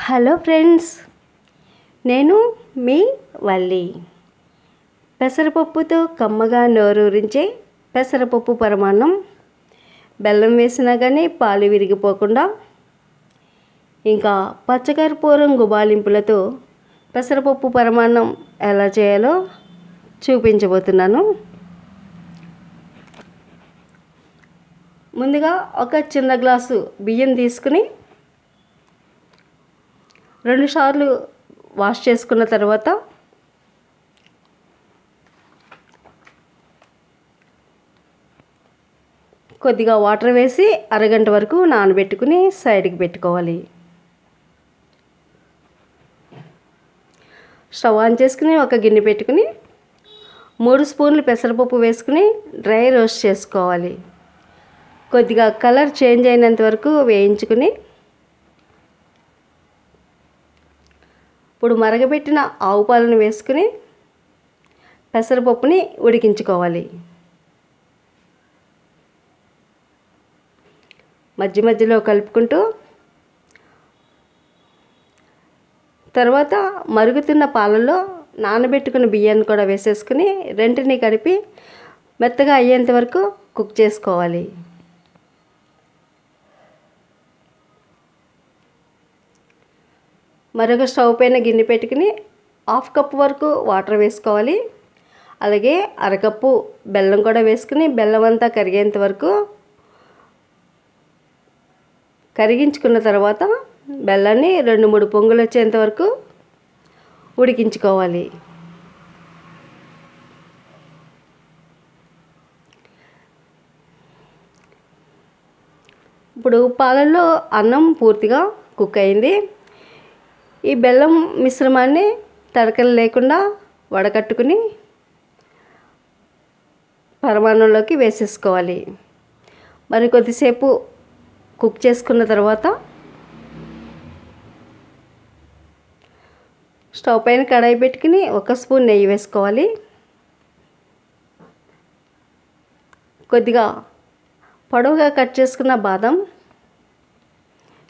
Hello friends, నేను మీ వల్లి. పెసరపప్పుతో కమ్మగా నోరూరించే పెసరపప్పు పరమాన్నం. బెల్లం వేసినా కానీ పాలు విరిగిపోకుండా, ఇంకా పచ్చకర్పూరం గుబాలింపులతో పెసరపప్పు పరమాన్నం ఎలా చేయాలో చూపించబోతున్నాను. ముందుగా ఒక చిన్న గ్లాసు బియ్యం తీసుకుని 2 సార్లు వాష్ చేసుకున్న తర్వాత కొద్దిగా వాటర్ వేసి అరగంట వరకు నానబెట్టుకుని సైడ్కి పెట్టుకోవాలి. స్టవ్ ఆన్ చేసుకుని ఒక గిన్నె పెట్టుకుని 3 స్పూన్లు పెసరపప్పు వేసుకుని డ్రై రోస్ట్ చేసుకోవాలి. కొద్దిగా కలర్ చేంజ్ అయినంత వరకు వేయించుకుని ఇప్పుడు మరగబెట్టిన ఆవు పాలను వేసుకుని పెసరపప్పుని ఉడికించుకోవాలి. మధ్య మధ్యలో కలుపుకుంటూ తర్వాత మరుగుతున్న పాలలో నానబెట్టుకున్న బియ్యాన్ని కూడా వేసేసుకుని రెంటిని కలిపి మెత్తగా అయ్యేంత వరకు కుక్ చేసుకోవాలి. మరొక స్టవ్ పైన గిన్నె పెట్టుకుని 1/2 కప్పు వరకు వాటర్ వేసుకోవాలి. అలాగే అరకప్పు బెల్లం కూడా వేసుకుని బెల్లం అంతా కరిగేంత వరకు కరిగించుకున్న తర్వాత బెల్లాన్ని 2-3 పొంగులు వచ్చేంత వరకు ఉడికించుకోవాలి. ఇప్పుడు పాలల్లో అన్నం పూర్తిగా కుక్ అయింది. ఈ బెల్లం మిశ్రమాన్ని తడకలు లేకుండా వడకట్టుకుని పరమాన్నంలోకి వేసేసుకోవాలి. మరి కొద్దిసేపు కుక్ చేసుకున్న తర్వాత స్టవ్ పైన కడాయి పెట్టుకుని 1 స్పూన్ నెయ్యి వేసుకోవాలి. కొద్దిగా పొడవుగా కట్ చేసుకున్న బాదం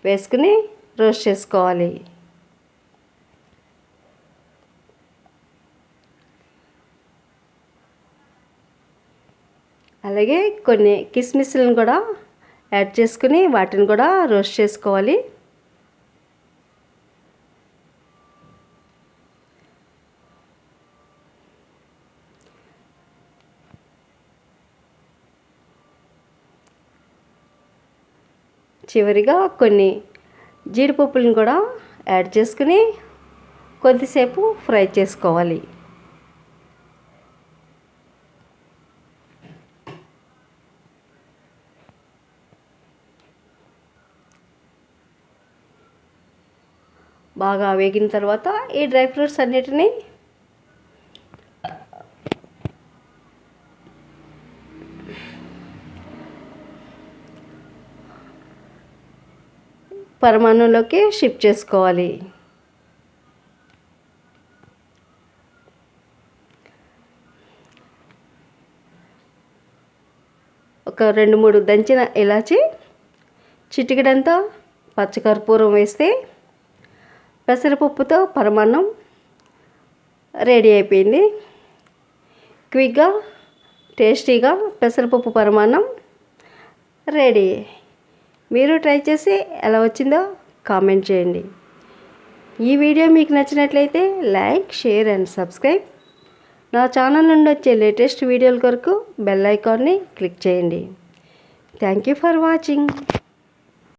వేసుకుని రోస్ట్ చేసుకోవాలి. అలాగే కొన్ని కిస్మిస్లను కూడా యాడ్ చేసుకుని వాటిని కూడా రోస్ట్ చేసుకోవాలి. చివరిగా కొన్ని జీడిపప్పులను కూడా యాడ్ చేసుకుని కొద్దిసేపు ఫ్రై చేసుకోవాలి. బాగా వేగిన తర్వాత ఈ డ్రై ఫ్రూట్స్ అన్నిటినీ పరమాన్నంలోకి షిఫ్ట్ చేసుకోవాలి. ఒక 2-3 దంచిన ఇలాచి, చిటికెడంతా పచ్చకర్పూరం వేస్తే పెసరపప్పుతో పరమాన్నం రెడీ అయిపోయింది. క్విక్గా టేస్టీగా పెసరపప్పు పరమాన్నం రెడీ. మీరు ట్రై చేసి ఎలా వచ్చిందో కామెంట్ చేయండి. ఈ వీడియో మీకు నచ్చినట్లయితే లైక్, షేర్ అండ్ సబ్స్క్రైబ్. నా ఛానల్ నుండి వచ్చే లేటెస్ట్ వీడియోల కొరకు బెల్ ఐకాన్ని క్లిక్ చేయండి. Thank you for watching.